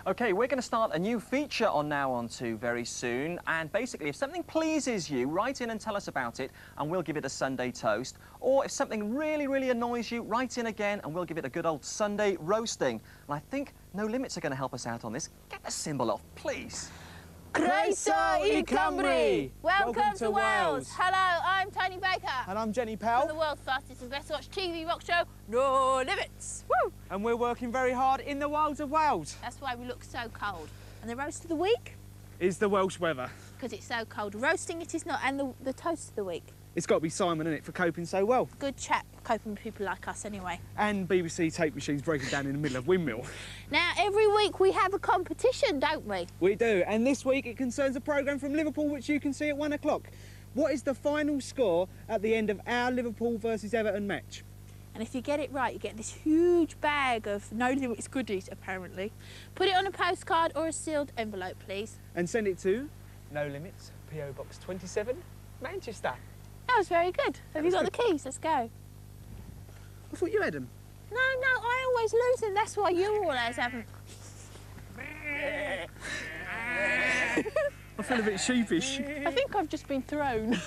OK, we're going to start a new feature on Now On To very soon. And basically, if something pleases you, write in and tell us about it, and we'll give it a Sunday toast. Or if something really, really annoys you, write in again, and we'll give it a good old Sunday roasting. And I think No Limits are going to help us out on this. Get the symbol off, please. Croeso I Cymru! Welcome to Wales. Hello, I'm Tony Baker. And I'm Jenny Powell. From the world's fastest and best watched TV rock show, No Limits. Woo! And we're working very hard in the wilds of Wales. That's why we look so cold. And the roast of the week? Is the Welsh weather. Because it's so cold. Roasting it is not. And the toast of the week? It's got to be Simon, innit, for coping so well. Good chap, coping with people like us anyway. And BBC tape machines breaking down in the middle of Windmill. Now, every week we have a competition, don't we? We do, and this week it concerns a programme from Liverpool which you can see at 1 o'clock. What is the final score at the end of our Liverpool versus Everton match? And if you get it right, you get this huge bag of No Limits goodies, apparently. Put it on a postcard or a sealed envelope, please. And send it to No Limits, PO Box 27, Manchester. That was very good. Have you got the keys? Let's go. I thought you had them. No, I always lose them. That's why you always haven't. I feel a bit sheepish. I think I've just been thrown.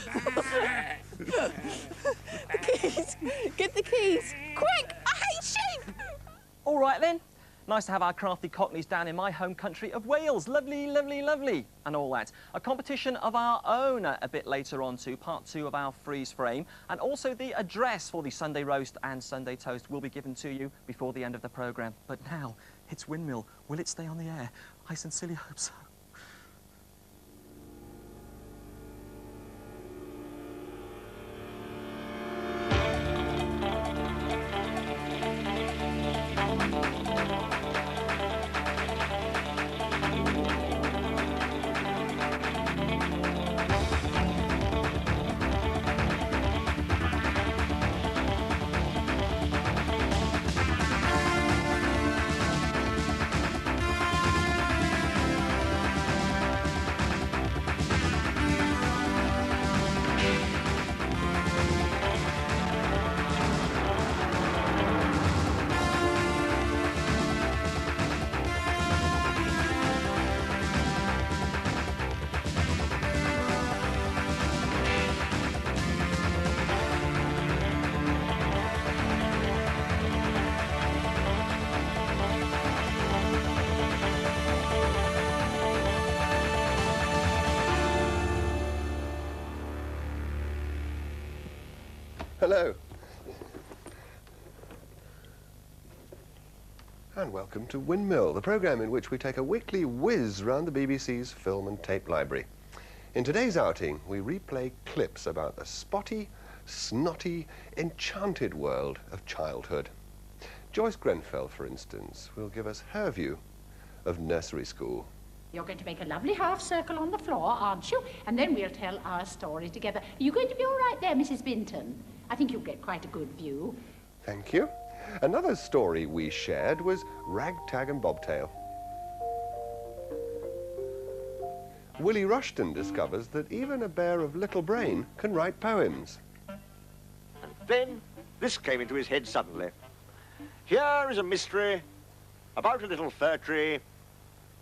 The keys. Get the keys. Quick! I hate sheep! All right, then. Nice to have our crafty cockneys down in my home country of Wales. Lovely, lovely, lovely, and all that. A competition of our own a bit later on too, part 2 of our freeze frame. And also the address for the Sunday roast and Sunday toast will be given to you before the end of the programme. But now, it's Windmill. Will it stay on the air? I sincerely hope so. Hello. And welcome to Windmill, the programme in which we take a weekly whiz round the BBC's film and tape library. In today's outing, we replay clips about the spotty, snotty, enchanted world of childhood. Joyce Grenfell, for instance, will give us her view of nursery school. You're going to make a lovely half circle on the floor, aren't you? And then we'll tell our story together. Are you going to be all right there, Mrs. Binton? I think you'll get quite a good view. Thank you. Another story we shared was Ragtag and Bobtail. Willie Rushton discovers that even a bear of little brain can write poems. And then this came into his head suddenly. Here is a mystery about a little fir tree.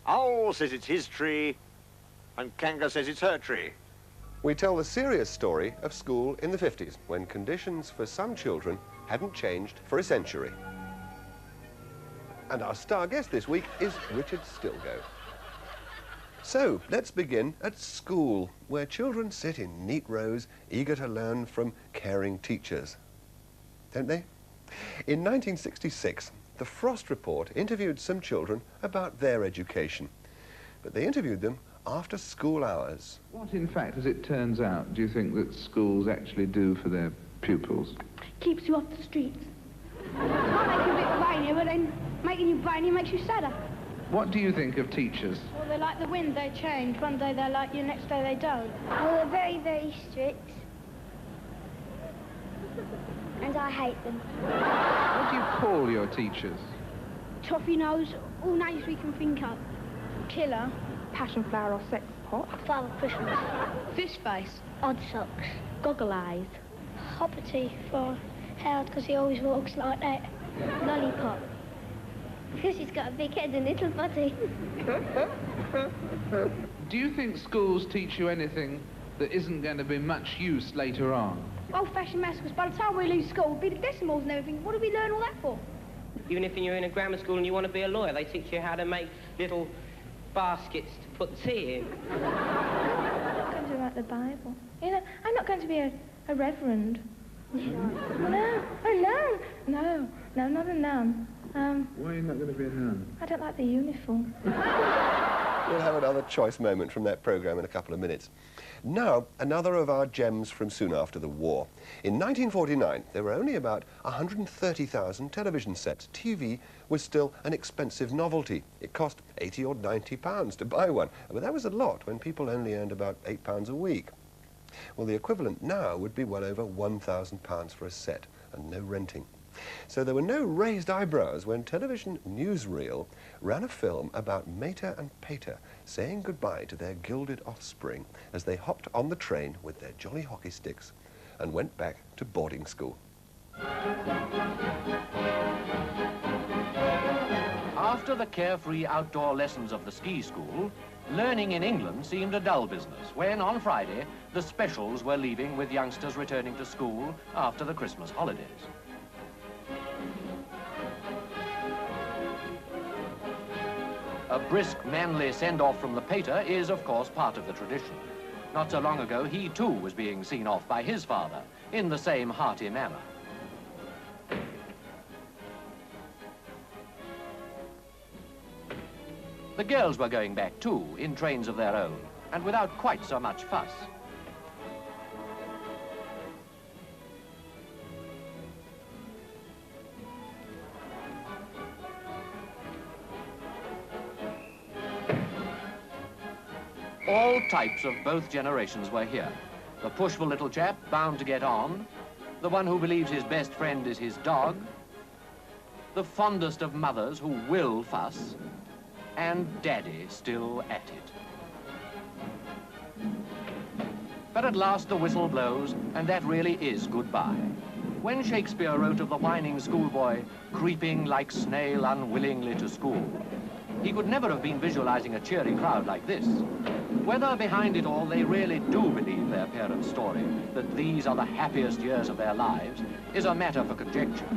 Owl says it's his tree, and Kanga says it's her tree. We tell the serious story of school in the 50s, when conditions for some children hadn't changed for a century. And our star guest this week is Richard Stilgoe. So, let's begin at school, where children sit in neat rows, eager to learn from caring teachers. Don't they? In 1966, the Frost Report interviewed some children about their education. But they interviewed them after school hours. What, in fact, as it turns out, do you think that schools actually do for their pupils? Keeps you off the streets. Might make you a bit brainier, but then making you brainier makes you sadder. What do you think of teachers? Well, they're like the wind, they change. One day they're like you, next day they don't. Well, they're very, very strict. And I hate them. What do you call your teachers? Toffee nose, all names we can think of. Killer. Passion flower or sex pot. Father Christmas. Fish face. Odd socks. Goggle eyes. Hoppity for Howard, because he always walks like that. Lollipop. Because she's got a big head and little body. Do you think schools teach you anything that isn't going to be much use later on? Old-fashioned maths, because by the time we leave school, it'll be the decimals and everything. What do we learn all that for? Even if you're in a grammar school and you want to be a lawyer, they teach you how to make little baskets to put the tea in. I'm not going to write the Bible. You know, I'm not going to be a reverend. No, oh no, not a nun. Why are you not going to be a nun? I don't like the uniform. We'll have another choice moment from that programme in a couple of minutes. Now, another of our gems from soon after the war. In 1949, there were only about 130,000 television sets. TV was still an expensive novelty. It cost 80 or 90 pounds to buy one, but that was a lot when people only earned about 8 pounds a week. Well, the equivalent now would be well over 1,000 pounds for a set, and no renting. So there were no raised eyebrows when television newsreel ran a film about Mater and Pater saying goodbye to their gilded offspring as they hopped on the train with their jolly hockey sticks and went back to boarding school. After the carefree outdoor lessons of the ski school, learning in England seemed a dull business when, on Friday, the specials were leaving with youngsters returning to school after the Christmas holidays. A brisk, manly send-off from the Pater is, of course, part of the tradition. Not so long ago, he too was being seen off by his father in the same hearty manner. The girls were going back too, in trains of their own, and without quite so much fuss. All types of both generations were here. The pushful little chap bound to get on, the one who believes his best friend is his dog, the fondest of mothers who will fuss, and Daddy still at it. But at last the whistle blows, and that really is goodbye. When Shakespeare wrote of the whining schoolboy creeping like snail unwillingly to school, he could never have been visualizing a cheery crowd like this. Whether behind it all they really do believe their parents' story, that these are the happiest years of their lives, is a matter for conjecture.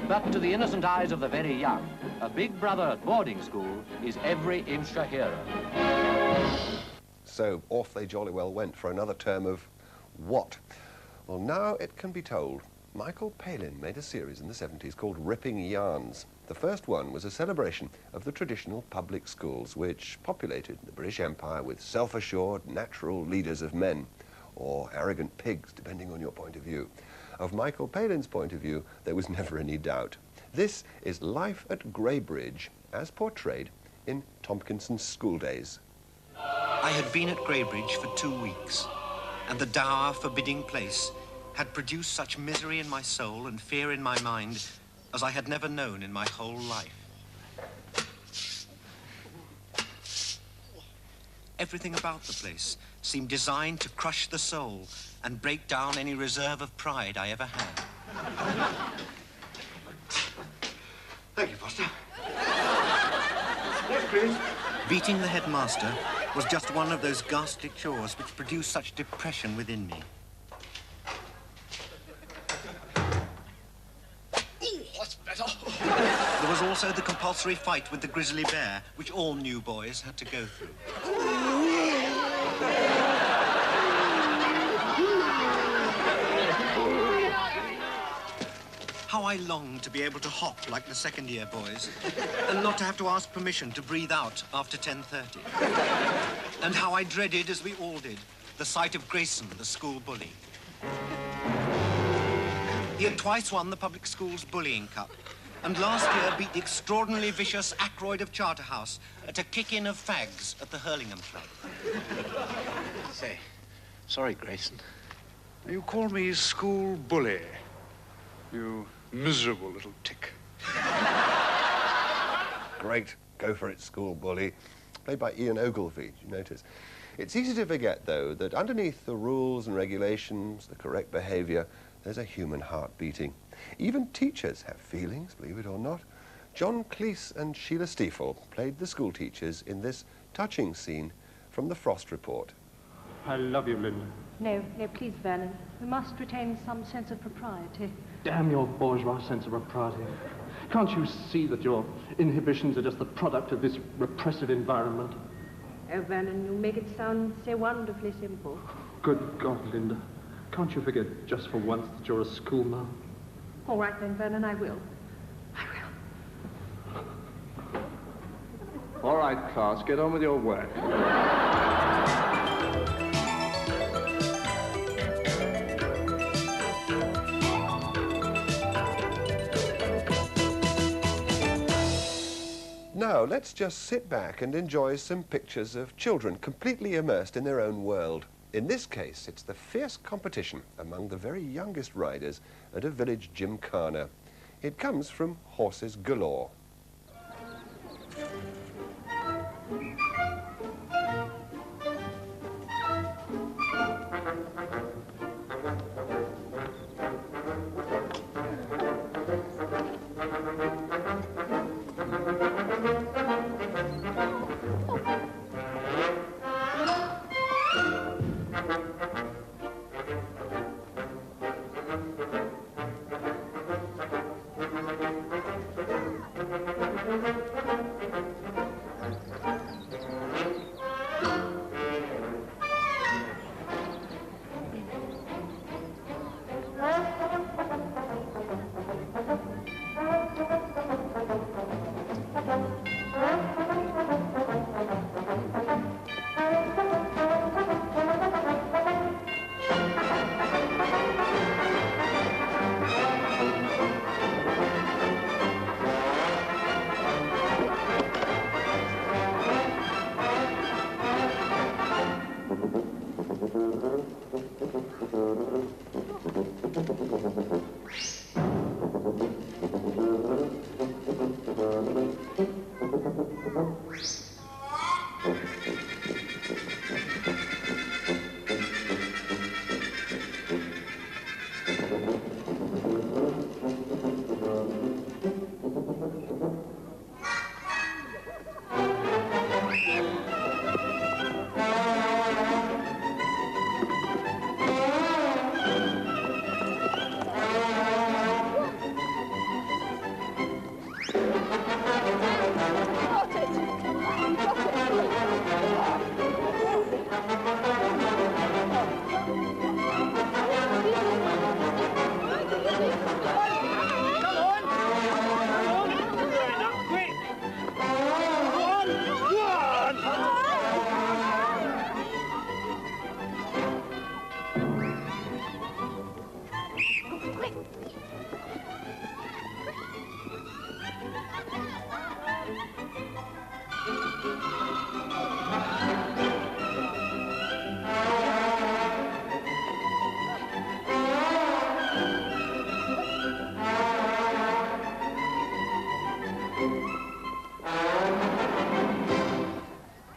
But to the innocent eyes of the very young, a big brother at boarding school is every inch a hero. So off they jolly well went for another term of what? Well, now it can be told. Michael Palin made a series in the 70s called Ripping Yarns. The first one was a celebration of the traditional public schools which populated the British Empire with self-assured, natural leaders of men, or arrogant pigs, depending on your point of view. Of Michael Palin's point of view, there was never any doubt. This is life at Greybridge, as portrayed in Tompkinson's School Days. I had been at Greybridge for 2 weeks, and the dour, forbidding place had produced such misery in my soul and fear in my mind as I had never known in my whole life. Everything about the place seemed designed to crush the soul and break down any reserve of pride I ever had. Thank you, Foster. Yes, Chris. Beating the headmaster was just one of those ghastly chores which produced such depression within me. There was also the compulsory fight with the grizzly bear, which all new boys had to go through. How I longed to be able to hop like the second-year boys, and not to have to ask permission to breathe out after 10:30. And how I dreaded, as we all did, the sight of Grayson, the school bully. He had twice won the public school's bullying cup, and last year beat the extraordinarily vicious Ackroyd of Charterhouse at a kick-in of fags at the Hurlingham Club. Say, sorry, Grayson. You called me school bully. You miserable little tick. Great, go for it, school bully. Played by Ian Ogilvy, you notice. It's easy to forget, though, that underneath the rules and regulations, the correct behaviour, there's a human heart beating. Even teachers have feelings, believe it or not. John Cleese and Sheila Stiefel played the school teachers in this touching scene from The Frost Report. I love you, Linda. No, no, please, Vernon. We must retain some sense of propriety. Damn your bourgeois sense of propriety. Can't you see that your inhibitions are just the product of this repressive environment? Oh, Vernon, you make it sound so wonderfully simple. Good God, Linda. Can't you forget just for once that you're a schoolmarm? All right, then, Vernon, I will. All right, class, get on with your work. Now, let's just sit back and enjoy some pictures of children completely immersed in their own world. In this case, it's the fierce competition among the very youngest riders at a village gymkhana. It comes from Horses Galore.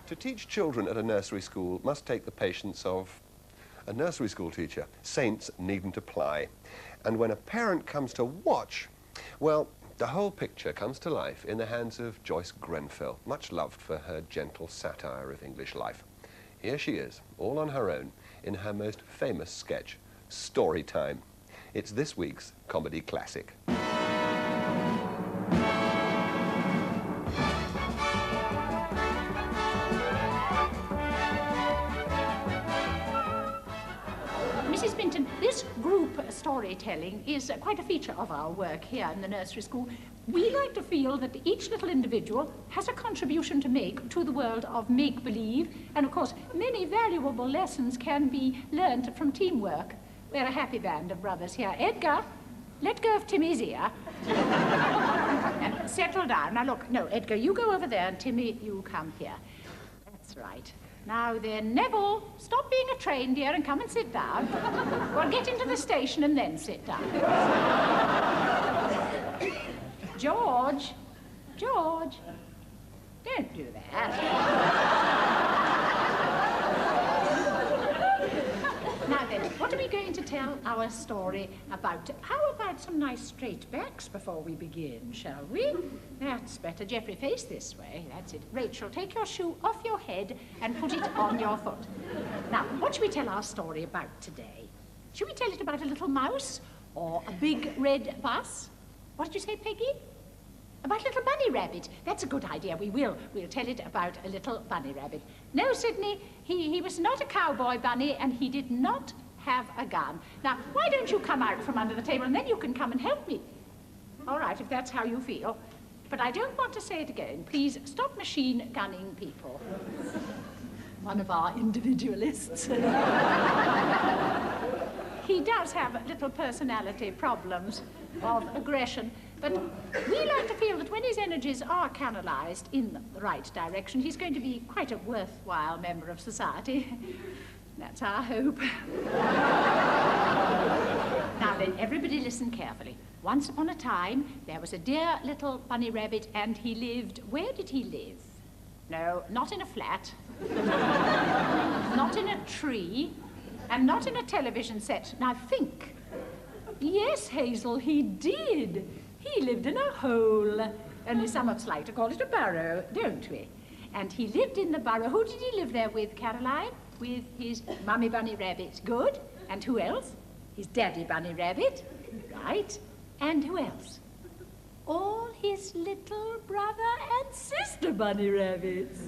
To teach children at a nursery school must take the patience of a nursery school teacher. Saints needn't apply. And when a parent comes to watch, well, the whole picture comes to life in the hands of Joyce Grenfell, much loved for her gentle satire of English life. Here she is, all on her own, in her most famous sketch, Story Time. It's this week's comedy classic. Mrs. Binton, this group storytelling is quite a feature of our work here in the nursery school. We like to feel that each little individual has a contribution to make to the world of make-believe, and of course many valuable lessons can be learnt from teamwork. We're a happy band of brothers here. Edgar, let go of Timmy's ear. Settle down. Now look, no, Edgar, you go over there, and Timmy, you come here. That's right. Now then, Neville, stop being a train, dear, and come and sit down. Well, get into the station and then sit down. George, George, don't do that. Now then, what are we going to tell our story about... How about some nice straight backs before we begin, shall we? That's better. Geoffrey, face this way. That's it. Rachel, take your shoe off your head and put it on your foot. Now, what should we tell our story about today? Should we tell it about a little mouse or a big red bus? What did you say, Peggy? About a little bunny rabbit. That's a good idea. We will. We'll tell it about a little bunny rabbit. No, Sydney, he was not a cowboy bunny, and he did not have a gun. Now, why don't you come out from under the table, and then you can come and help me. All right, if that's how you feel. But I don't want to say it again. Please stop machine gunning people. One of our individualists. He does have little personality problems of aggression, but we like to feel that when his energies are canalized in the right direction, he's going to be quite a worthwhile member of society. That's our hope. Now then, everybody listen carefully. Once upon a time, there was a dear little bunny rabbit, and he lived... Where did he live? No, not in a flat. Not in a tree. And not in a television set. Now think. Yes, Hazel, he did. He lived in a hole. Only some of us like to call it a burrow, don't we? And he lived in the burrow. Who did he live there with, Caroline? With his mummy bunny rabbit. Good. And who else? His daddy bunny rabbit. Right. And who else? All his little brother and sister bunny rabbits.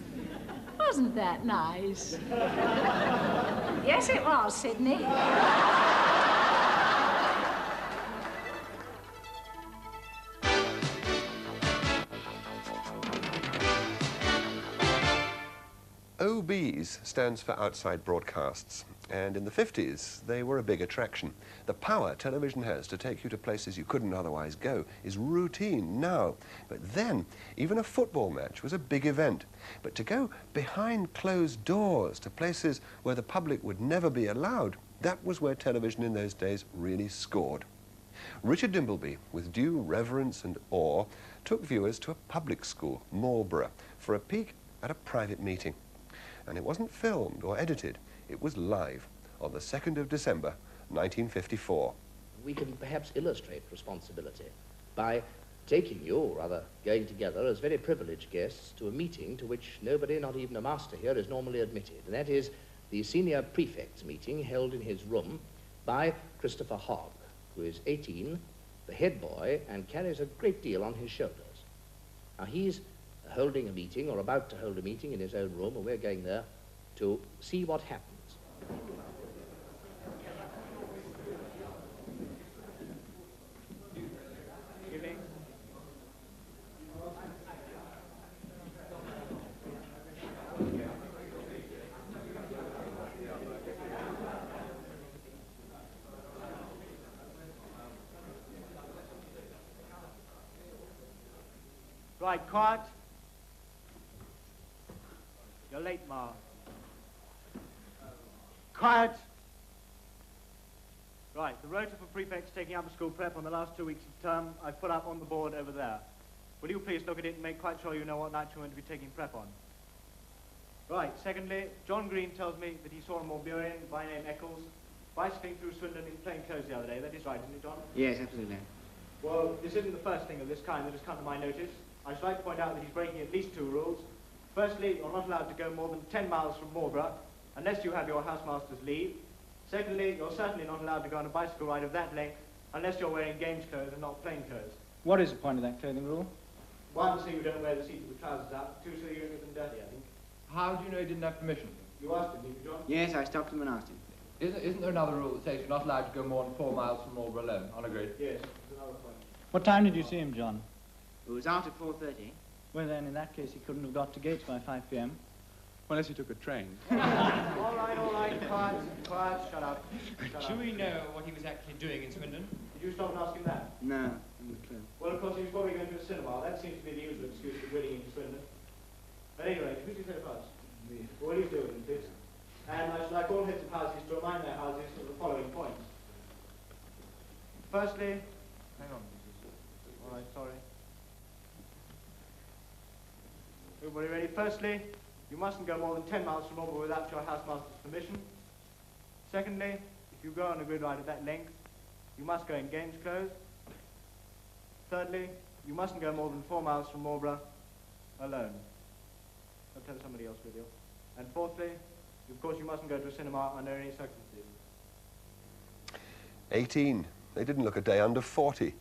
Wasn't that nice? Yes, it was, Sydney. OBs stands for outside broadcasts, and in the 50s they were a big attraction. The power television has to take you to places you couldn't otherwise go is routine now. But then, even a football match was a big event. But to go behind closed doors to places where the public would never be allowed, that was where television in those days really scored. Richard Dimbleby, with due reverence and awe, took viewers to a public school, Marlborough, for a peek at a private meeting. And it wasn't filmed or edited, it was live on the 2nd of December, 1954. We can perhaps illustrate responsibility by taking you, or rather going together as very privileged guests to a meeting to which nobody, not even a master here, is normally admitted, and that is the senior prefect's meeting held in his room by Christopher Hogg, who is 18, the head boy, and carries a great deal on his shoulders. Now he's holding a meeting, or about to hold a meeting in his own room, and we're going there to see what happens. Right, quiet. You're late, Ma. Quiet. Right, the rota for prefects taking upper school prep on the last 2 weeks of term I've put up on the board over there. Will you please look at it and make quite sure you know what night you're going to be taking prep on? Right, secondly, John Green tells me that he saw a Morburian by name Eccles bicycling through Swindon in plain clothes the other day. That is right, isn't it, John? Yes, absolutely. Well, this isn't the first thing of this kind that has come to my notice. I should like to point out that he's breaking at least 2 rules. Firstly, you're not allowed to go more than 10 miles from Marlborough unless you have your housemaster's leave. Secondly, you're certainly not allowed to go on a bicycle ride of that length unless you're wearing games clothes and not plain clothes. What is the point of that clothing rule? 1, so you don't wear the seat of the trousers up. 2, so you don't get them dirty, I think. How do you know he didn't have permission? You asked him, didn't you, John? Yes, I stopped him and asked him. Isn't there another rule that says you're not allowed to go more than 4 miles from Marlborough alone, on a grid? Yes, there's another point. What time did you see him, John? It was out at 4:30. Well, then, in that case, he couldn't have got to Gates by 5 p.m. Unless he took a train. All right, quiet, shut up. Do we know what he was actually doing in Swindon? Did you stop and ask him that? No, I'm not clear. Well, of course, he was probably going to a cinema. That seems to be the usual excuse for winning in Swindon. At any rate, who's his head of house? Well, he's doing this. And I should like all heads of houses to remind their houses of the following points. Firstly, hang on. All right, sorry. Everybody ready? Firstly, you mustn't go more than 10 miles from Marlborough without your housemaster's permission. Secondly, if If you go on a grid ride of that length, you must go in games clothes. Thirdly, you mustn't go more than 4 miles from Marlborough alone. Don't tell somebody else with you. And fourthly, of course, you mustn't go to a cinema under any circumstances. 18. They didn't look a day under 40.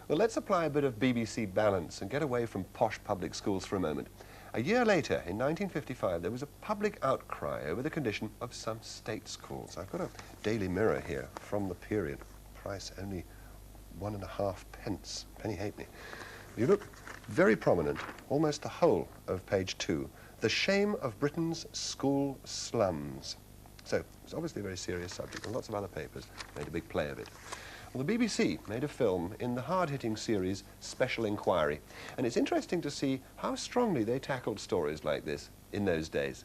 Well, let's apply a bit of BBC balance and get away from posh public schools for a moment. A year later, in 1955, there was a public outcry over the condition of some state schools. I've got a Daily Mirror here from the period. Price only 1.5 pence, penny halfpenny. You look very prominent, almost the whole of page 2. The shame of Britain's school slums. So, it's obviously a very serious subject, and lots of other papers made a big play of it. Well, the BBC made a film in the hard-hitting series Special Inquiry, and it's interesting to see how strongly they tackled stories like this in those days.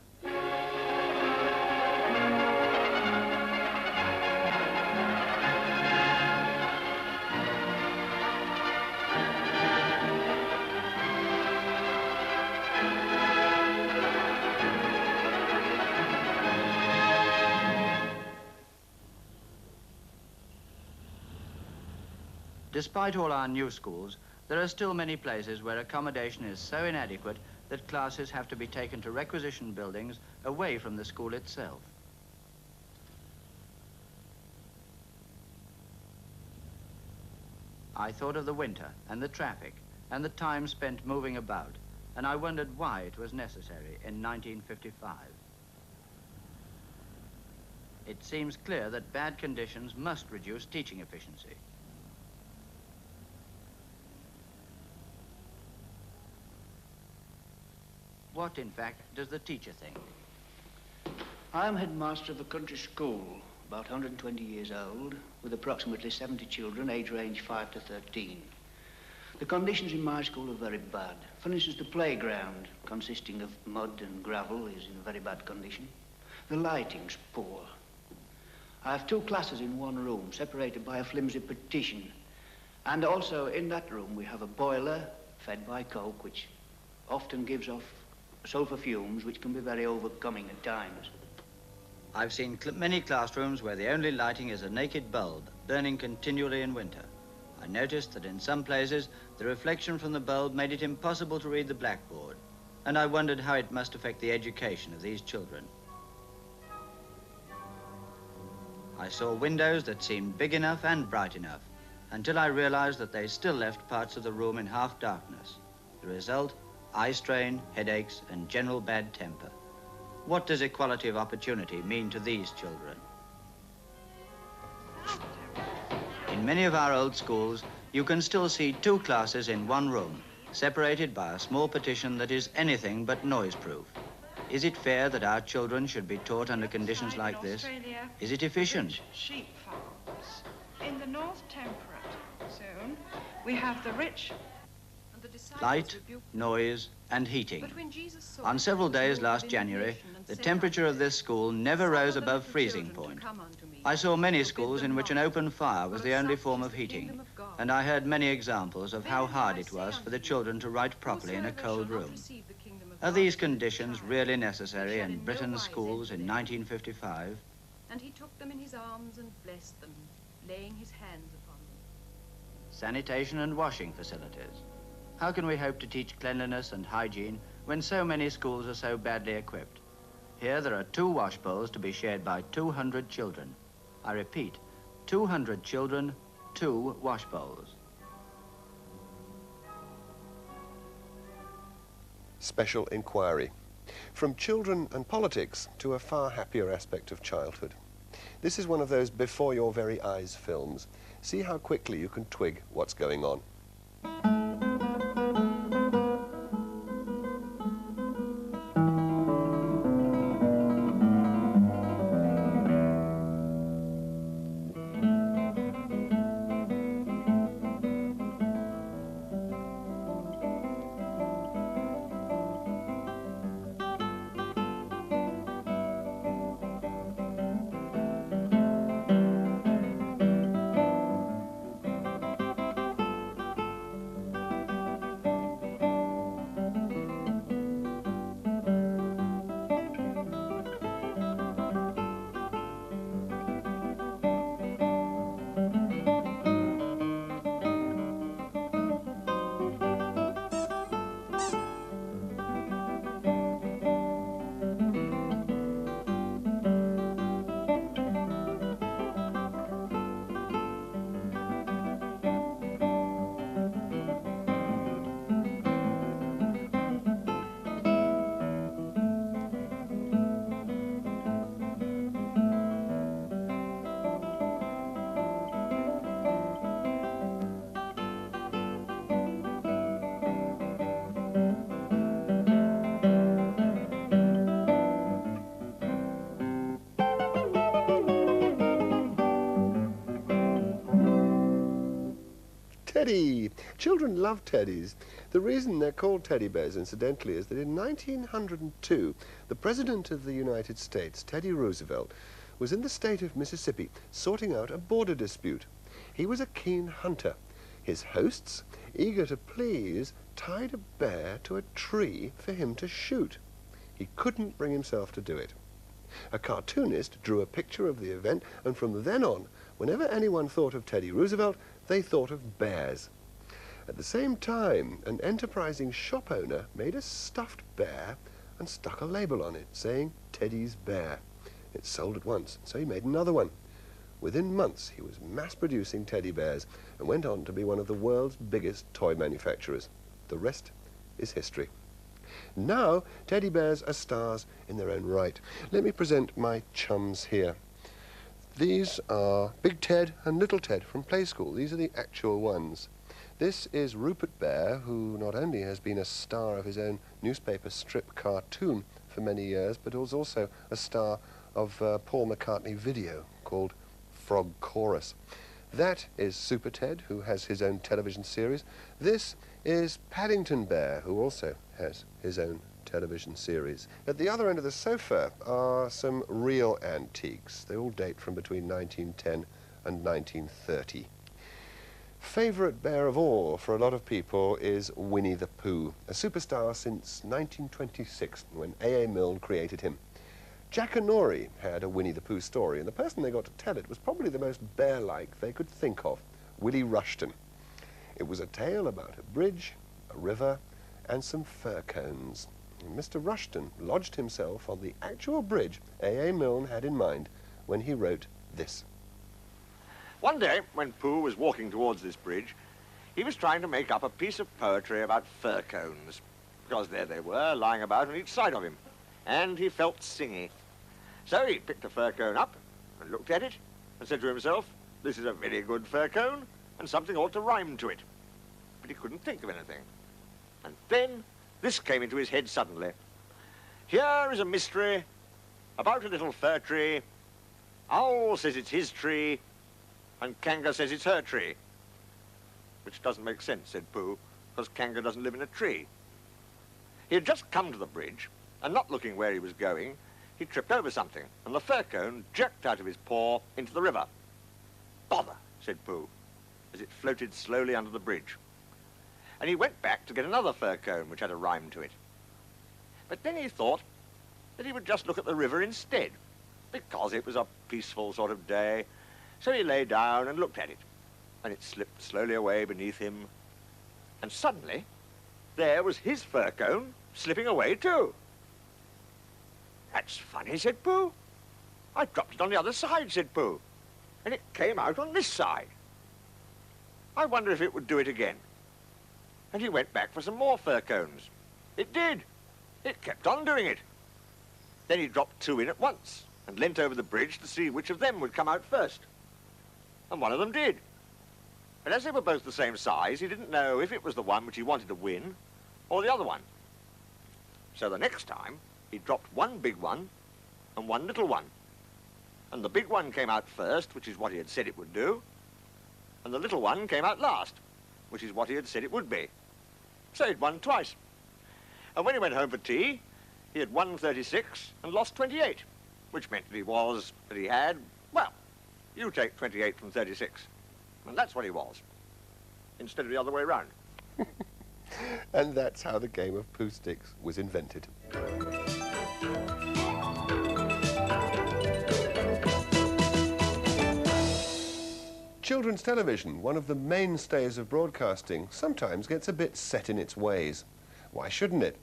Despite all our new schools, there are still many places where accommodation is so inadequate that classes have to be taken to requisition buildings away from the school itself. I thought of the winter and the traffic and the time spent moving about, and I wondered why it was necessary in 1955. It seems clear that bad conditions must reduce teaching efficiency. What, in fact, does the teacher think? I'm headmaster of a country school, about 120 years old, with approximately 70 children, age range 5 to 13. The conditions in my school are very bad. For instance, the playground, consisting of mud and gravel, is in very bad condition. The lighting's poor. I have 2 classes in one room, separated by a flimsy partition. And also, in that room, we have a boiler fed by coke, which often gives off sulfur fumes, which can be very overcoming at times. I've seen many classrooms where the only lighting is a naked bulb, burning continually in winter. I noticed that in some places, the reflection from the bulb made it impossible to read the blackboard, and I wondered how it must affect the education of these children. I saw windows that seemed big enough and bright enough, until I realized that they still left parts of the room in half darkness. The result, eye strain, headaches, and general bad temper. What does equality of opportunity mean to these children? In many of our old schools, you can still see 2 classes in one room, separated by a small partition that is anything but noise-proof. Is it fair that our children should be taught under conditions like this? Is it efficient? Sheep farms. In the North Temperate Zone, we have the rich. Light, noise, and heating. On several days last January, the temperature of this school never rose above freezing point. I saw many schools in which an open fire was the only form of heating, and I heard many examples of how hard it was for the children to write properly in a cold room. Are these conditions really necessary in Britain's schools in 1955? And he took them in his arms and blessed them, laying his hands upon them. Sanitation and washing facilities. How can we hope to teach cleanliness and hygiene when so many schools are so badly equipped? Here there are 2 wash bowls to be shared by 200 children. I repeat, 200 children, 2 wash bowls. Special Inquiry. From children and politics to a far happier aspect of childhood. This is one of those before your very eyes films. See how quickly you can twig what's going on. Teddy! Children love teddies. The reason they're called teddy bears, incidentally, is that in 1902, the President of the United States, Teddy Roosevelt, was in the state of Mississippi sorting out a border dispute. He was a keen hunter. His hosts, eager to please, tied a bear to a tree for him to shoot. He couldn't bring himself to do it. A cartoonist drew a picture of the event, and from then on, whenever anyone thought of Teddy Roosevelt, they thought of bears. At the same time, an enterprising shop owner made a stuffed bear and stuck a label on it saying Teddy's Bear. It sold at once, so he made another one. Within months, he was mass-producing teddy bears and went on to be one of the world's biggest toy manufacturers. The rest is history. Now, teddy bears are stars in their own right. Let me present my chums here. These are Big Ted and Little Ted from Play School. These are the actual ones. This is Rupert Bear, who not only has been a star of his own newspaper strip cartoon for many years, but was also a star of Paul McCartney video called Frog Chorus. That is Super Ted, who has his own television series. This is Paddington Bear, who also has his own television series. At the other end of the sofa are some real antiques. They all date from between 1910 and 1930. Favourite bear of all for a lot of people is Winnie the Pooh, a superstar since 1926, when A.A. Milne created him. Jack and Nori had a Winnie the Pooh story, and the person they got to tell it was probably the most bear-like they could think of, Willie Rushton. It was a tale about a bridge, a river, and some fir cones. And Mr. Rushton lodged himself on the actual bridge A.A. Milne had in mind when he wrote this. One day, when Pooh was walking towards this bridge, he was trying to make up a piece of poetry about fir cones, because there they were, lying about on each side of him, and he felt singy. So he picked a fir cone up and looked at it and said to himself, this is a very good fir cone, and something ought to rhyme to it. But he couldn't think of anything. And then this came into his head suddenly. Here is a mystery about a little fir tree. Owl says it's his tree, and Kanga says it's her tree. Which doesn't make sense, said Pooh, because Kanga doesn't live in a tree. He had just come to the bridge, and not looking where he was going, he tripped over something, and the fir cone jerked out of his paw into the river. Bother, said Pooh, as it floated slowly under the bridge. And he went back to get another fir cone, which had a rhyme to it. But then he thought that he would just look at the river instead, because it was a peaceful sort of day. So he lay down and looked at it, and it slipped slowly away beneath him. And suddenly, there was his fir cone slipping away too. That's funny, said Pooh. I dropped it on the other side, said Pooh, and it came out on this side. I wonder if it would do it again. And he went back for some more fir cones. It did. It kept on doing it. Then he dropped two in at once and leant over the bridge to see which of them would come out first. And one of them did. But as they were both the same size, he didn't know if it was the one which he wanted to win or the other one. So the next time, he dropped one big one and one little one. And the big one came out first, which is what he had said it would do, and the little one came out last, which is what he had said it would be. So he'd won twice. And when he went home for tea, he had won 36 and lost 28, which meant that he had, well, you take 28 from 36. And that's what he was, instead of the other way round. And that's how the game of Pooh Sticks was invented. Children's television, one of the mainstays of broadcasting, sometimes gets a bit set in its ways. Why shouldn't it?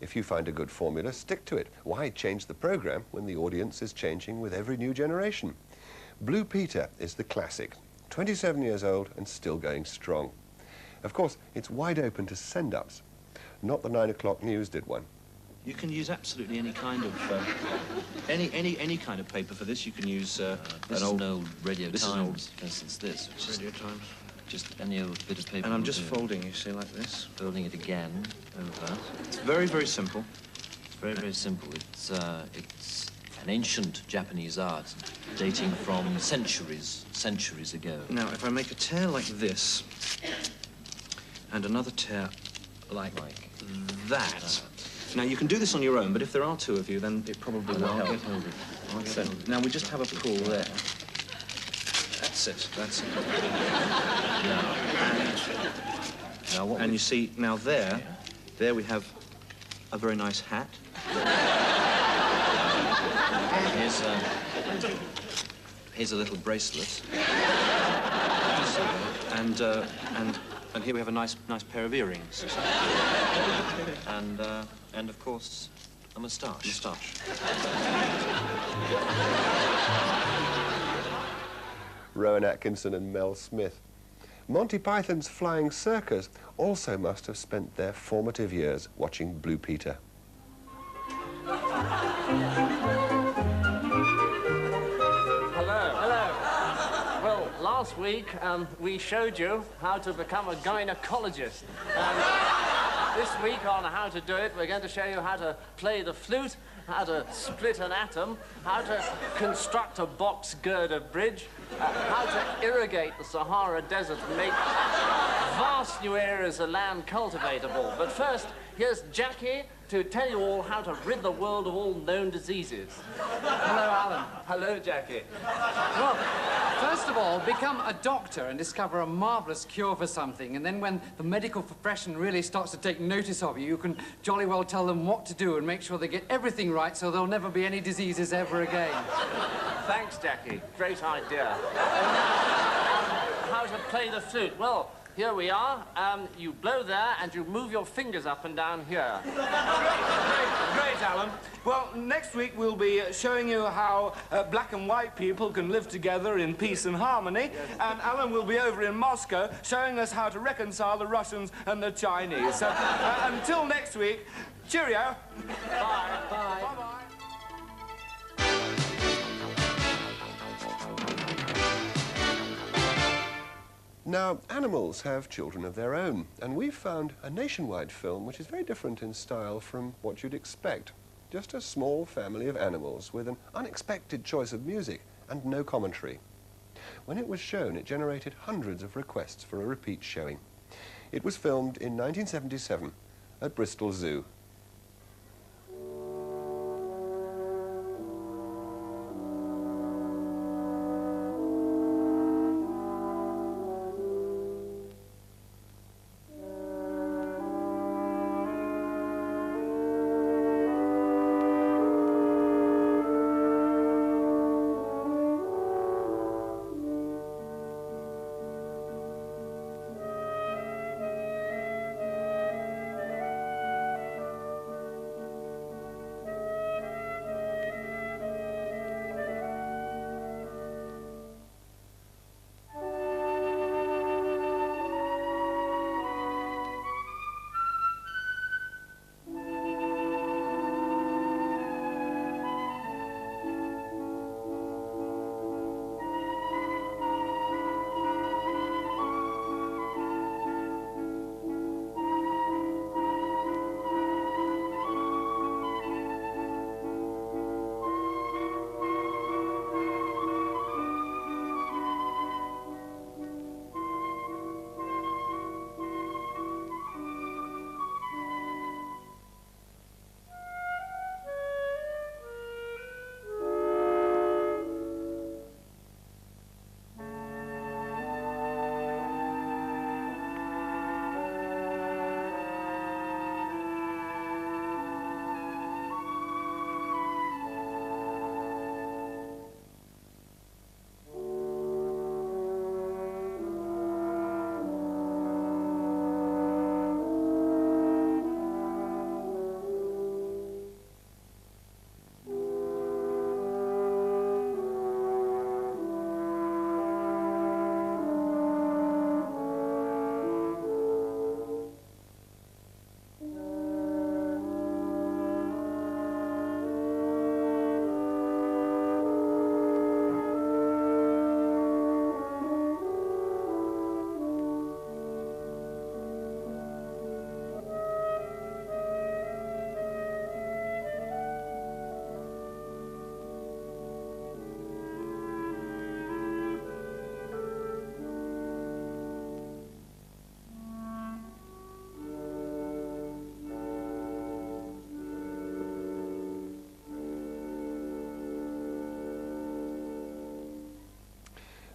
If you find a good formula, stick to it. Why change the program when the audience is changing with every new generation? Blue Peter is the classic, 27 years old and still going strong. Of course, it's wide open to send-ups. Not the 9 o'clock news did one. You can use absolutely any kind of any kind of paper for this. You can use an old Radio Times, for instance. This Radio Times. Just any old bit of paper. And I'm just folding, you see, like this. Folding it again over. It's very, very simple. It's very, very simple. It's an ancient Japanese art dating from centuries ago. Now, if I make a tear like this, and another tear like that. Now, you can do this on your own, but if there are two of you, then it probably will help. I'll get hold of it. Now, we just have a pull there. That's it. And you see, now there we have a very nice hat. Here's a little bracelet. And here we have a nice pair of earrings. And of course, a moustache. Rowan Atkinson and Mel Smith. Monty Python's Flying Circus also must have spent their formative years watching Blue Peter. Hello. Well, last week we showed you how to become a gynecologist. This week on How to Do It, we're going to show you how to play the flute, how to split an atom, how to construct a box girder bridge, how to irrigate the Sahara Desert and make vast new areas of land cultivatable. But first, here's Jackie to tell you all how to rid the world of all known diseases. Hello, Alan. Hello, Jackie. Well, first of all, become a doctor and discover a marvellous cure for something. And then when the medical profession really starts to take notice of you, you can jolly well tell them what to do and make sure they get everything right so there'll never be any diseases ever again. Thanks, Jackie. Great idea. How to play the flute? Well, here we are. You blow there and you move your fingers up and down here. Great, Alan. Well, next week we'll be showing you how black and white people can live together in peace and harmony. Yes. And Alan will be over in Moscow showing us how to reconcile the Russians and the Chinese. So, until next week, cheerio. Bye. Bye. Bye-bye. Now, animals have children of their own, and we've found a nationwide film which is very different in style from what you'd expect. Just a small family of animals with an unexpected choice of music and no commentary. When it was shown, it generated hundreds of requests for a repeat showing. It was filmed in 1977 at Bristol Zoo.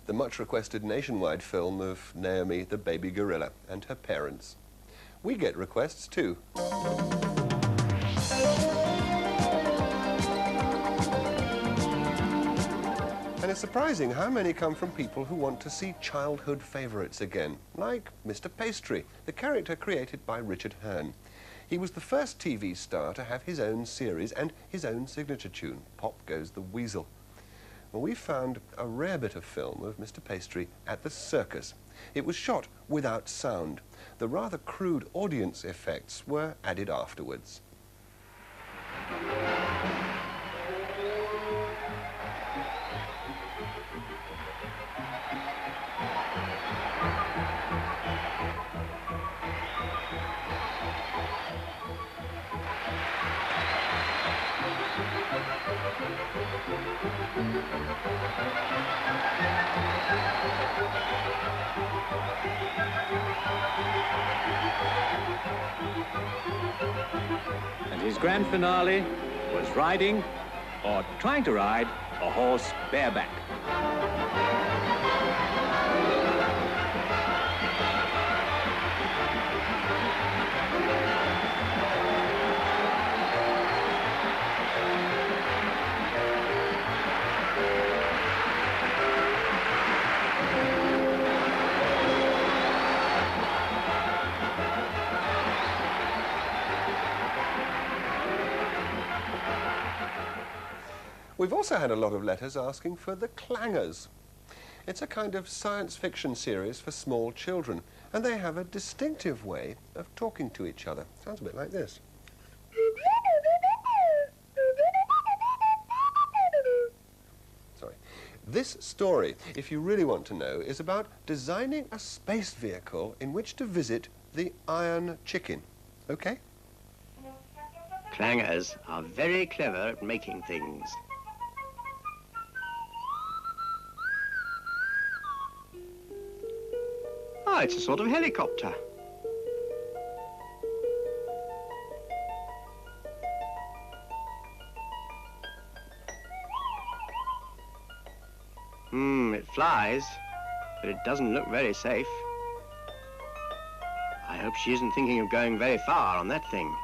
the much-requested nationwide film of Naomi the baby gorilla and her parents. We get requests too. And it's surprising how many come from people who want to see childhood favourites again, like Mr. Pastry, the character created by Richard Hearn. He was the first TV star to have his own series and his own signature tune, Pop Goes the Weasel. Well, we found a rare bit of film of Mr. Pastry at the circus. It was shot without sound. The rather crude audience effects were added afterwards. And his grand finale was riding, or trying to ride, a horse bareback. We've also had a lot of letters asking for the Clangers. It's a kind of science fiction series for small children, and they have a distinctive way of talking to each other. Sounds a bit like this. Sorry. This story, if you really want to know, is about designing a space vehicle in which to visit the Iron Chicken. Okay? Clangers are very clever at making things. Ah, it's a sort of helicopter. It flies, but it doesn't look very safe. I hope she isn't thinking of going very far on that thing.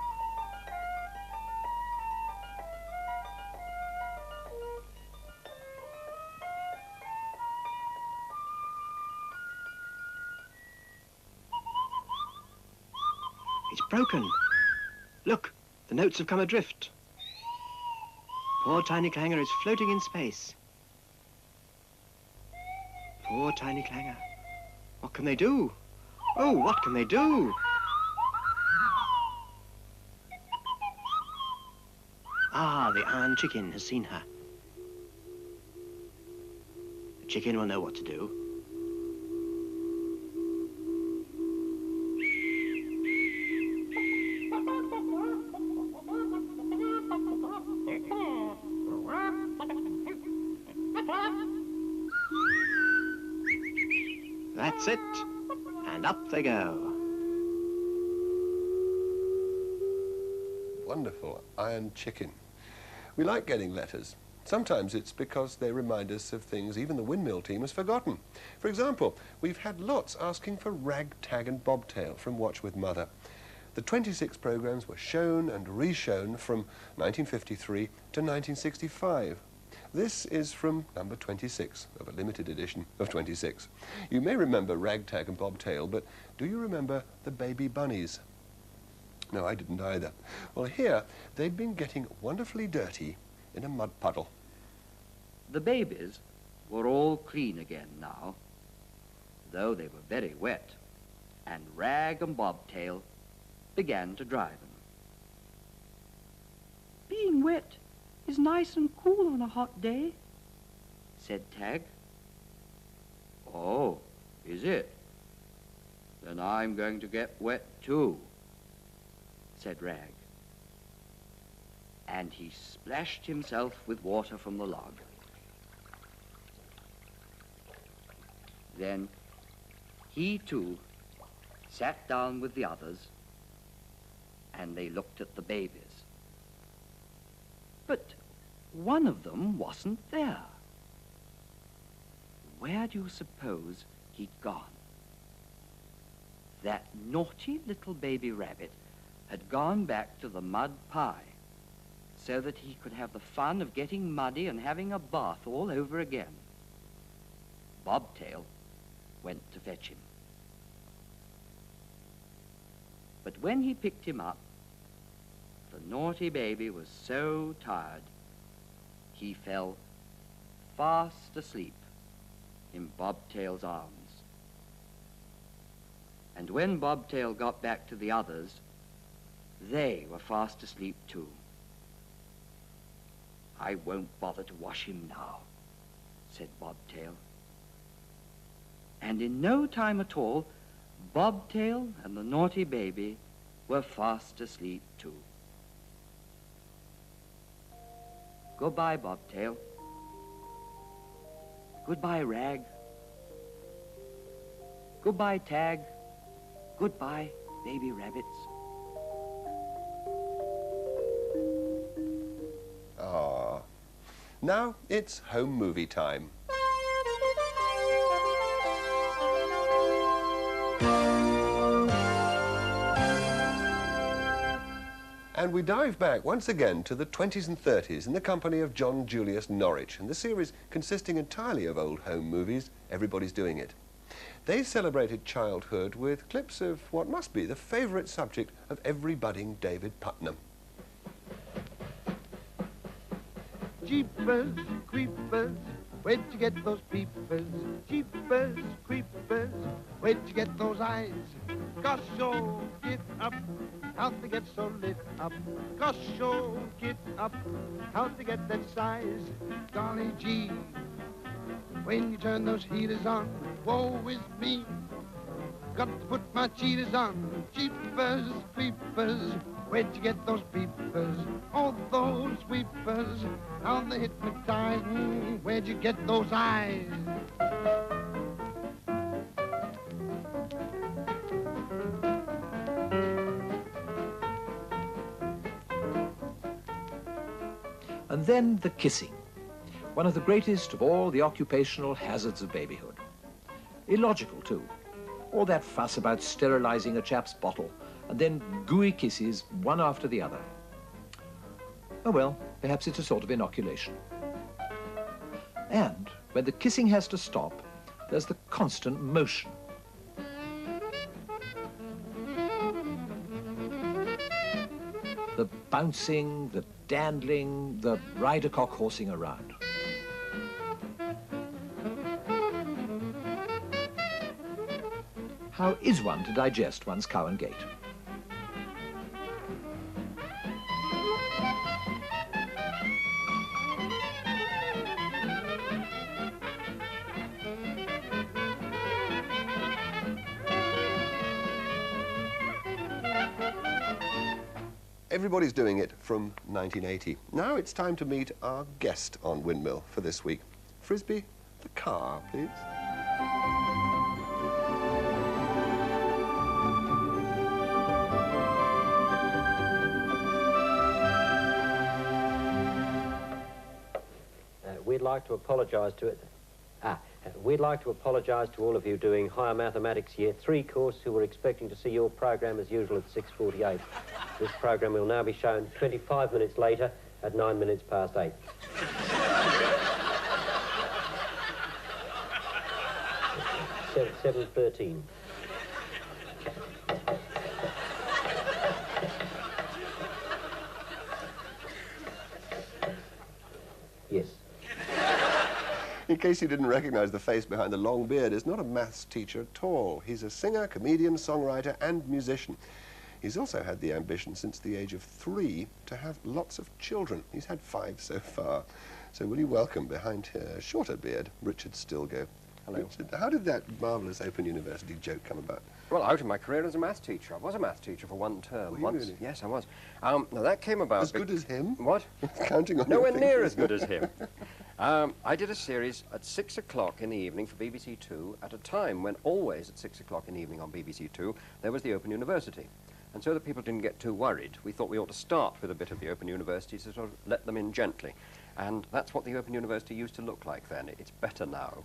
It's broken. Look, the notes have come adrift. Poor tiny clanger is floating in space. Poor tiny clanger. What can they do? Oh, what can they do? Ah, the Iron Chicken has seen her. The chicken will know what to do. That's it. And up they go. Wonderful. Iron Chicken. We like getting letters. Sometimes it's because they remind us of things even the Windmill team has forgotten. For example, we've had lots asking for Rag, Tag and Bobtail from Watch with Mother. The 26 programmes were shown and re-shown from 1953 to 1965. This is from number 26 of a limited edition of 26. You may remember Ragtag and Bobtail, but do you remember the baby bunnies? No, I didn't either. Well, here, they'd been getting wonderfully dirty in a mud puddle. The babies were all clean again now, though they were very wet, and Rag and Bobtail began to dry them. Being wet is nice and cool on a hot day, said Tag. Oh, is it? Then I'm going to get wet too, said Rag. And he splashed himself with water from the log. Then he too sat down with the others, and they looked at the babies. But one of them wasn't there. where do you suppose he'd gone? That naughty little baby rabbit had gone back to the mud pie so that he could have the fun of getting muddy and having a bath all over again. Bobtail went to fetch him. But when he picked him up, the naughty baby was so tired, he fell fast asleep in Bobtail's arms. And when Bobtail got back to the others, they were fast asleep too. "I won't bother to wash him now," said Bobtail. And in no time at all, Bobtail and the naughty baby were fast asleep too. Goodbye, Bobtail. Goodbye, Rag. Goodbye, Tag. Goodbye, baby rabbits. Ah. Now it's home movie time. And we dive back once again to the 20s and 30s in the company of John Julius Norwich, and the series consisting entirely of old home movies, Everybody's Doing It. They celebrated childhood with clips of what must be the favourite subject of every budding David Putnam. Jeepers, creepers, where'd you get those peepers? Jeepers, creepers, where'd you get those eyes? Gosh, oh, get up, how'd they get so lit up? Gosh, oh, get up, how'd they get that size? Golly gee, when you turn those heaters on, woe is me. Got to put my cheaters on. Jeepers, creepers, where'd you get those peepers? Oh, those weepers, how they hypnotize. Where'd you get those eyes? And then the kissing, one of the greatest of all the occupational hazards of babyhood. Illogical, too. All that fuss about sterilizing a chap's bottle and then gooey kisses one after the other. Oh well, perhaps it's a sort of inoculation. And when the kissing has to stop, there's the constant motion. The bouncing, the dandling, the rider-cock horsing around. How is one to digest one's cow and gate? Everybody's Doing It from 1980. Now it's time to meet our guest on Windmill for this week. Frisbee, the car, please. We'd like to apologise to it. We'd like to apologise to all of you doing Higher Mathematics Year 3 course who were expecting to see your program as usual at 6:48. This program will now be shown 25 minutes later at 9 minutes past 8. So, 7:13. Yes. In case you didn't recognise the face behind the long beard, is not a maths teacher at all. He's a singer, comedian, songwriter and musician. He's also had the ambition since the age of 3 to have lots of children. He's had 5 so far. So will you welcome behind a shorter beard, Richard Stilgoe. Hello. Richard, how did that marvellous Open University joke come about? Well, out of my career as a maths teacher. I was a maths teacher for one term. Were you once. really? Yes, I was. Now, that came about... As good as him? What? Counting on Nowhere your near fingers. as good as him. I did a series at 6 o'clock in the evening for BBC2 at a time when always at 6 o'clock in the evening on BBC2 there was the Open University. And so that people didn't get too worried, we thought we ought to start with a bit of the Open University to sort of let them in gently. And that's what the Open University used to look like then. It's better now.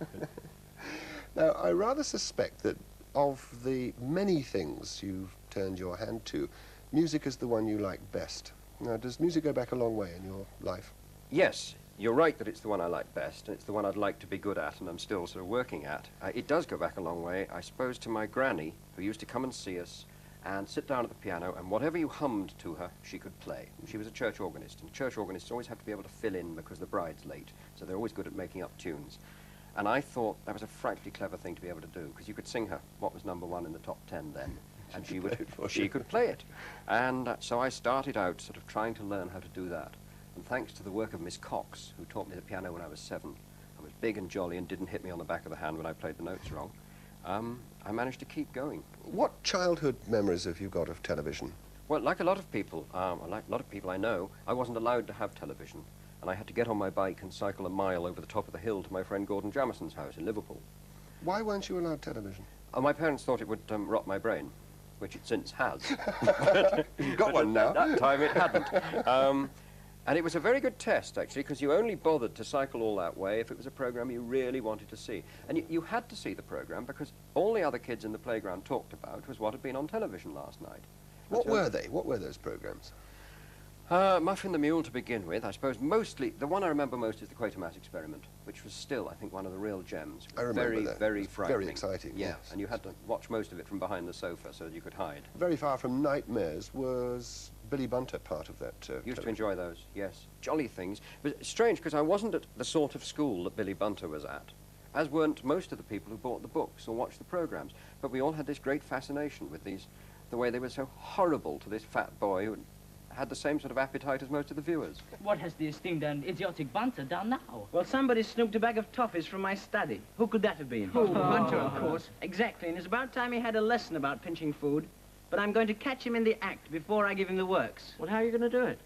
Now, I rather suspect that of the many things you've turned your hand to, music is the one you like best. Now, does music go back a long way in your life? Yes, you're right that it's the one I like best, and it's the one I'd like to be good at, and I'm still sort of working at. It does go back a long way, I suppose, to my granny, who used to come and see us and sit down at the piano, and whatever you hummed to her, she could play. She was a church organist, and church organists always have to be able to fill in because the bride's late, so they're always good at making up tunes. And I thought that was a frightfully clever thing to be able to do, because you could sing her what was #1 in the top 10 then, and she could play it. And so I started out sort of trying to learn how to do that. And thanks to the work of Miss Cox, who taught me the piano when I was 7, I was big and jolly and didn't hit me on the back of the hand when I played the notes wrong, I managed to keep going. What childhood memories have you got of television? Well, like a lot of people, I know, I wasn't allowed to have television, and I had to get on my bike and cycle a mile over the top of the hill to my friend Gordon Jamison's house in Liverpool. Why weren't you allowed television? My parents thought it would rot my brain, which it since has. You've got one now. At that time it hadn't. And it was a very good test, actually, because you only bothered to cycle all that way if it was a program you really wanted to see. And you had to see the program because all the other kids in the playground talked about was what had been on television last night. What were they? What were those programs? Muffin the Mule to begin with. I suppose mostly, the one I remember most is the Quatermass Experiment, which was still, I think, one of the real gems. I remember that. Very frightening. Very exciting, yes. Yes. And you had to watch most of it from behind the sofa so that you could hide. Very far from nightmares was Billy Bunter part of that Used to enjoy those, yes. Jolly things. It was strange because I wasn't at the sort of school that Billy Bunter was at, as weren't most of the people who bought the books or watched the programs. But we all had this great fascination with these, the way they were so horrible to this fat boy who had the same sort of appetite as most of the viewers. What has the esteemed and idiotic Bunter done now? Well, somebody snooped a bag of toffees from my study. Who could that have been? Oh, Bunter, of course. Exactly, and it's about time he had a lesson about pinching food. But I'm going to catch him in the act before I give him the works. Well, how are you going to do it?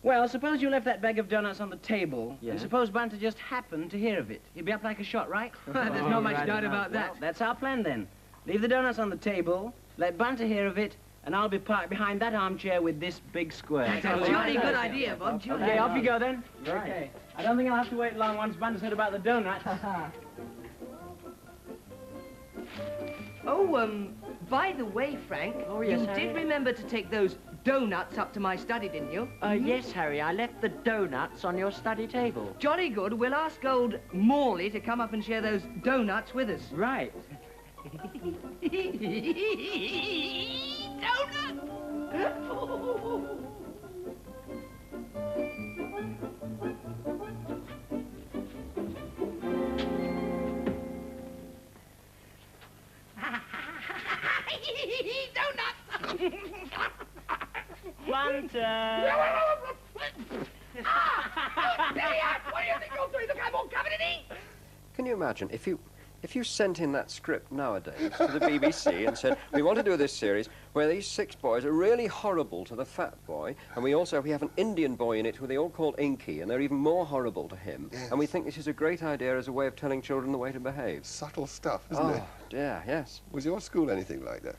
Well, suppose you left that bag of donuts on the table, Yes. and suppose Bunter just happened to hear of it. He'd be up like a shot, right? There's not much doubt about that. Well, that's our plan, then. Leave the donuts on the table, let Bunter hear of it, and I'll be parked behind that armchair with this big square. That's a jolly good idea, Bob. Okay, off you go, then. Right. Okay. I don't think I'll have to wait long once Bunter's heard about the donuts. Oh, by the way, Frank, yes, you Harry? did remember to take those donuts up to my study, didn't you? Yes, Harry, I left the donuts on your study table. Jolly good. We'll ask old Morley to come up and share those donuts with us. Right. Bunter! What do you think you're doing? Look, I'm all covered in ink! Can you imagine if you sent in that script nowadays to the BBC and said, we want to do this series where these 6 boys are really horrible to the fat boy, and we have an Indian boy in it who they all call Inky, and they're even more horrible to him, Yes. and we think this is a great idea as a way of telling children the way to behave. Subtle stuff, isn't it? Oh, dear, yes. Was your school anything like that?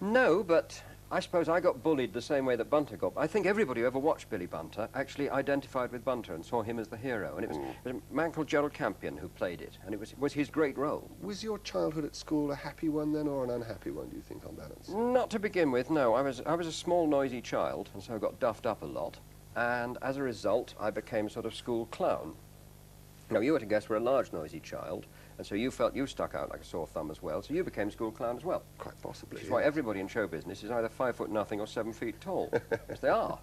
No, but I suppose I got bullied the same way that Bunter got. I think everybody who ever watched Billy Bunter actually identified with Bunter and saw him as the hero. And it was a man called Gerald Campion who played it, and it was his great role. Was your childhood at school a happy one then, or an unhappy one, do you think, on balance? Not to begin with, no. I was a small, noisy child, and so I got duffed up a lot. And as a result, I became a sort of school clown. Now, you were to guess we're a large, noisy child, and so you felt you stuck out like a sore thumb as well, so you became school clown as well. Quite possibly, Which is why everybody in show business is either 5'0" or 7 feet tall, as they are.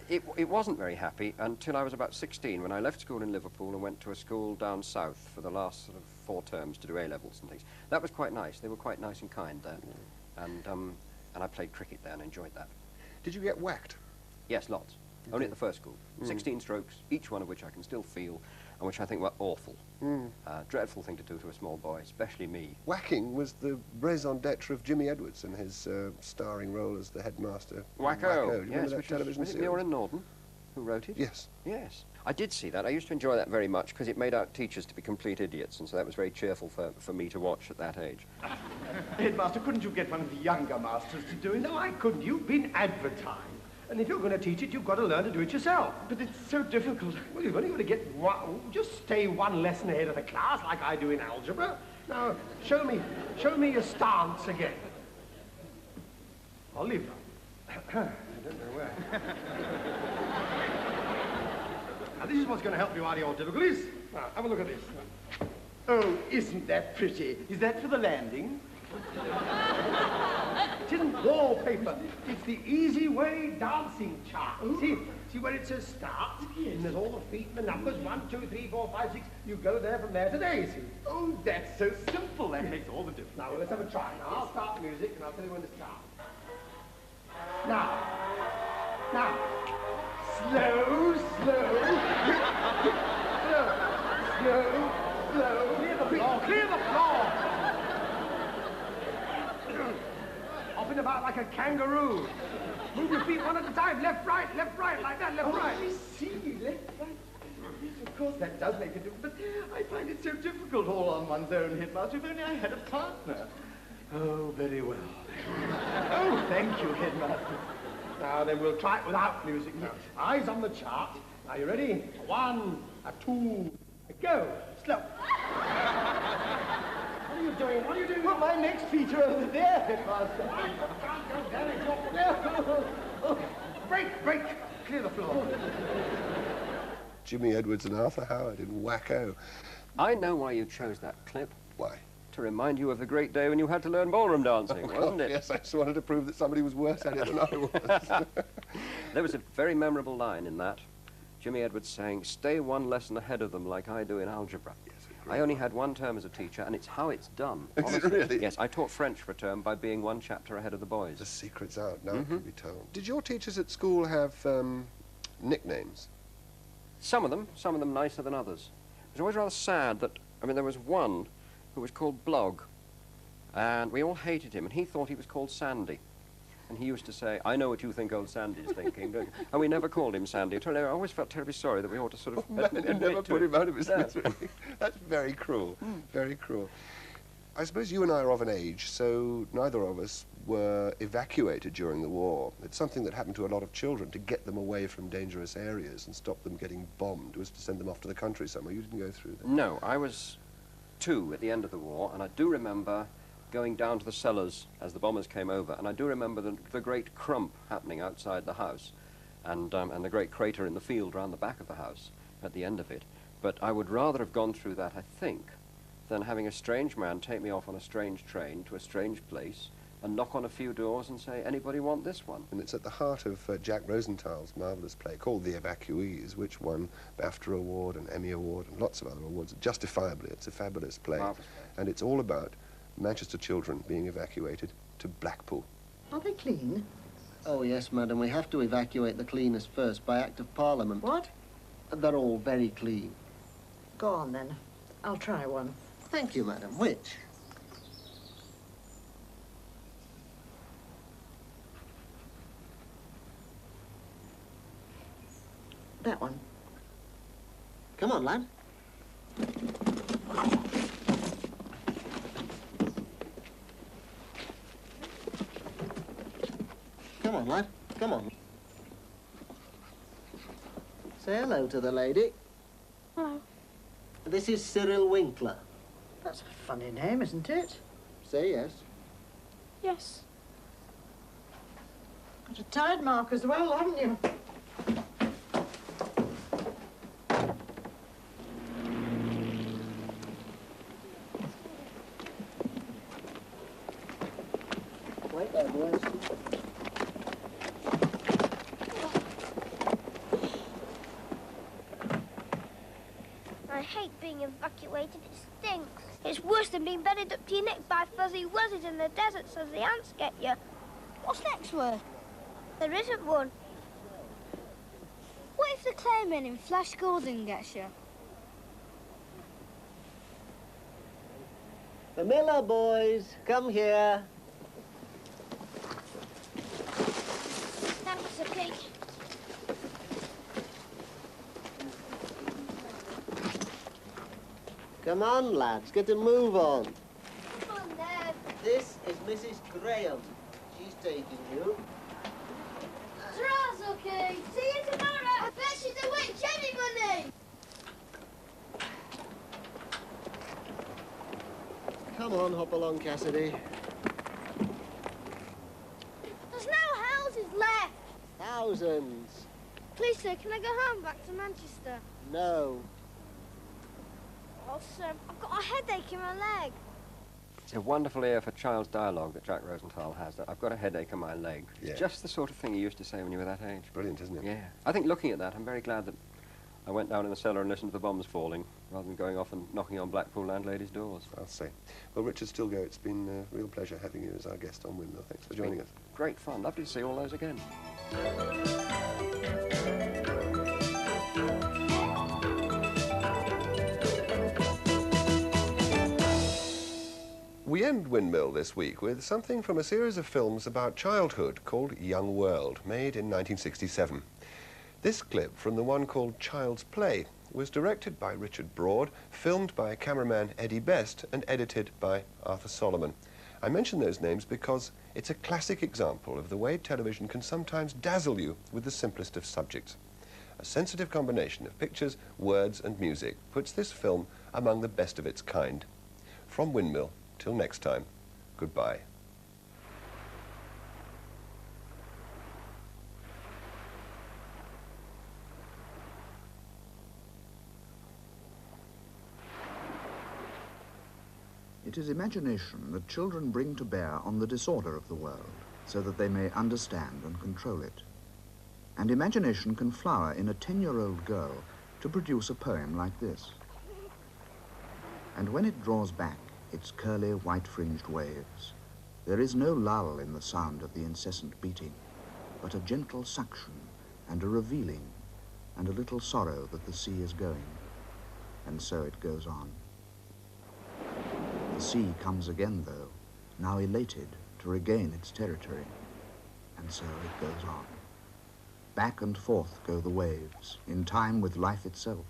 It wasn't very happy until I was about 16, when I left school in Liverpool and went to a school down south for the last sort of 4 terms to do A-levels and things. That was quite nice. They were quite nice and kind there. And I played cricket there and enjoyed that. Did you get whacked? Yes, lots. Only at the first school. 16 strokes, each one of which I can still feel, and which I think were awful. Dreadful thing to do to a small boy, especially me. Whacking was the raison d'etre of Jimmy Edwards in his starring role as the headmaster. Wacko, Do you remember yes, that which television was it series? Muir and Norden who wrote it? Yes. Yes. I did see that. I used to enjoy that very much because it made out teachers to be complete idiots, and so that was very cheerful for me to watch at that age. Headmaster, couldn't you get one of the younger masters to do it? No, I couldn't. You've been advertised. And if you're going to teach it, you've got to learn to do it yourself. But it's so difficult. Well, you've only got to get one, just stay one lesson ahead of the class, like I do in algebra. Now, show me your stance again. Oliver. I don't know where. Now, this is what's going to help you out of your difficulties. Now, have a look at this. Oh, isn't that pretty? Is that for the landing? It isn't wallpaper. It's the easy way dancing chart. See where it says start? Yes. And there's all the feet and the numbers, 1, 2, 3, 4, 5, 6. You go there from there to there, see? Oh, that's so simple. That makes all the difference. Now, let's have a try. Now, I'll start music, and I'll tell you when to start. Now. Slow. Slow. Clear the floor. Up and about like a kangaroo. Move your feet one at a time. Left, right, like that, left, right. I see. Left, right. Yes, of course, that does make a difference, but I find it so difficult all on one's own, Headmaster. If only I had a partner. Oh, very well. Oh, thank you, Headmaster. Now, then we'll try it without music. Now, eyes on the chart. Are you ready? 1, 2, go. Slow. What are you doing? Well, my next feet are over there, Headmaster. Break. Clear the floor. Jimmy Edwards and Arthur Howard in Wacko. I know why you chose that clip. Why? To remind you of the great day when you had to learn ballroom dancing, wasn't it? Yes, I just wanted to prove that somebody was worse at it than I was. There was a very memorable line in that. Jimmy Edwards saying, stay one lesson ahead of them like I do in algebra. Yes, I only had one term as a teacher, and it's how it's done. Is it really? Yes, I taught French for a term by being one chapter ahead of the boys. The secret's out, now it can be told. Did your teachers at school have nicknames? Some of them nicer than others. It was always rather sad that, there was one who was called Blog, and we all hated him, and he thought he was called Sandy. And he used to say, I know what you think old Sandy's thinking, don't you? And we never called him Sandy. I always felt terribly sorry that we ought to sort of... You never put him out of his misery. That's very cruel, very cruel. I suppose you and I are of an age, so neither of us were evacuated during the war. It's something that happened to a lot of children, to get them away from dangerous areas and stop them getting bombed, was to send them off to the country somewhere. You didn't go through that? No, I was 2 at the end of the war, and I do remember going down to the cellars as the bombers came over, and I do remember the great crump happening outside the house, and the great crater in the field round the back of the house at the end of it. But I would rather have gone through that, I think, than having a strange man take me off on a strange train to a strange place and knock on a few doors and say, anybody want this one? And it's at the heart of Jack Rosenthal's marvellous play called The Evacuees, which won BAFTA Award and Emmy Award and lots of other awards. Justifiably, it's a fabulous play. And it's all about Manchester children being evacuated to Blackpool. Are they clean? Oh, yes, madam. We have to evacuate the cleaners first by Act of Parliament. What? They're all very clean. Go on, then. I'll try one. Thank you, madam. Which? That one. Come on, lad. Come on, lad. Come on. Say hello to the lady. Hello. This is Cyril Winkler. That's a funny name, isn't it? Say yes. Yes. Got a tide mark as well, haven't you? Wait there, boys. I hate being evacuated. It stinks. It's worse than being bedded up to your neck by fuzzy wuzzes in the desert so the ants get you. What's next word? There isn't one. What if the Clayman in Flash Gordon gets you? The Miller boys, come here. Thanks, okay. Come on, lads, get a move on. Come on, Dad. This is Mrs. Graham. She's taking you. Draws Okay, see you tomorrow. I bet she's a witch anyway. Come on, hop along, Cassidy. There's no houses left. Thousands. Please, sir, can I go home back to Manchester? No. Oh, sir, I've got a headache in my leg. It's a wonderful ear for child's dialogue that Jack Rosenthal has. That I've got a headache in my leg. Yeah. It's just the sort of thing you used to say when you were that age. Brilliant, isn't it? Yeah. I think looking at that, I'm very glad that I went down in the cellar and listened to the bombs falling, rather than going off and knocking on Blackpool landladies' doors. I'll say. Well, Richard Stilgoe, it's been a real pleasure having you as our guest on Windmill. Thanks for joining us. Great fun. Lovely to see all those again. We end Windmill this week with something from a series of films about childhood called Young World, made in 1967. This clip from the one called Child's Play was directed by Richard Broad, filmed by cameraman Eddie Best, and edited by Arthur Solomon. I mention those names because it's a classic example of the way television can sometimes dazzle you with the simplest of subjects. A sensitive combination of pictures, words and music puts this film among the best of its kind. From Windmill, till next time, goodbye. It is imagination that children bring to bear on the disorder of the world, so that they may understand and control it. And imagination can flower in a 10-year-old girl to produce a poem like this. And when it draws back its curly, white-fringed waves, there is no lull in the sound of the incessant beating, but a gentle suction and a revealing, and a little sorrow that the sea is going. And so it goes on. The sea comes again, though, now elated to regain its territory. And so it goes on. Back and forth go the waves, in time with life itself.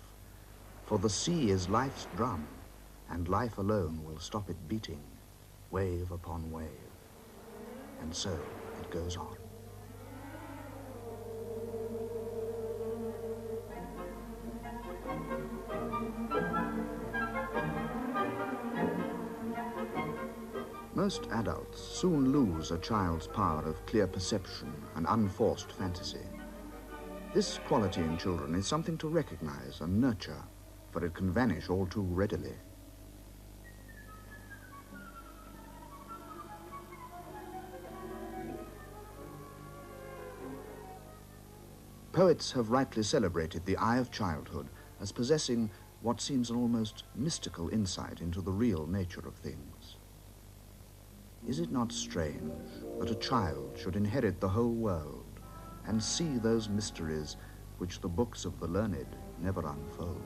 For the sea is life's drum, and life alone will stop it beating, wave upon wave. And so it goes on. Most adults soon lose a child's power of clear perception and unforced fantasy. This quality in children is something to recognize and nurture, for it can vanish all too readily. Poets have rightly celebrated the eye of childhood as possessing what seems an almost mystical insight into the real nature of things. Is it not strange that a child should inherit the whole world and see those mysteries which the books of the learned never unfold?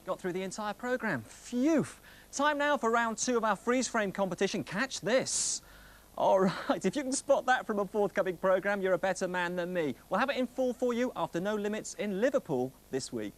Got through the entire programme. Phew! Time now for round 2 of our freeze frame competition. Catch this. All right, if you can spot that from a forthcoming programme, you're a better man than me. We'll have it in full for you after No Limits in Liverpool this week.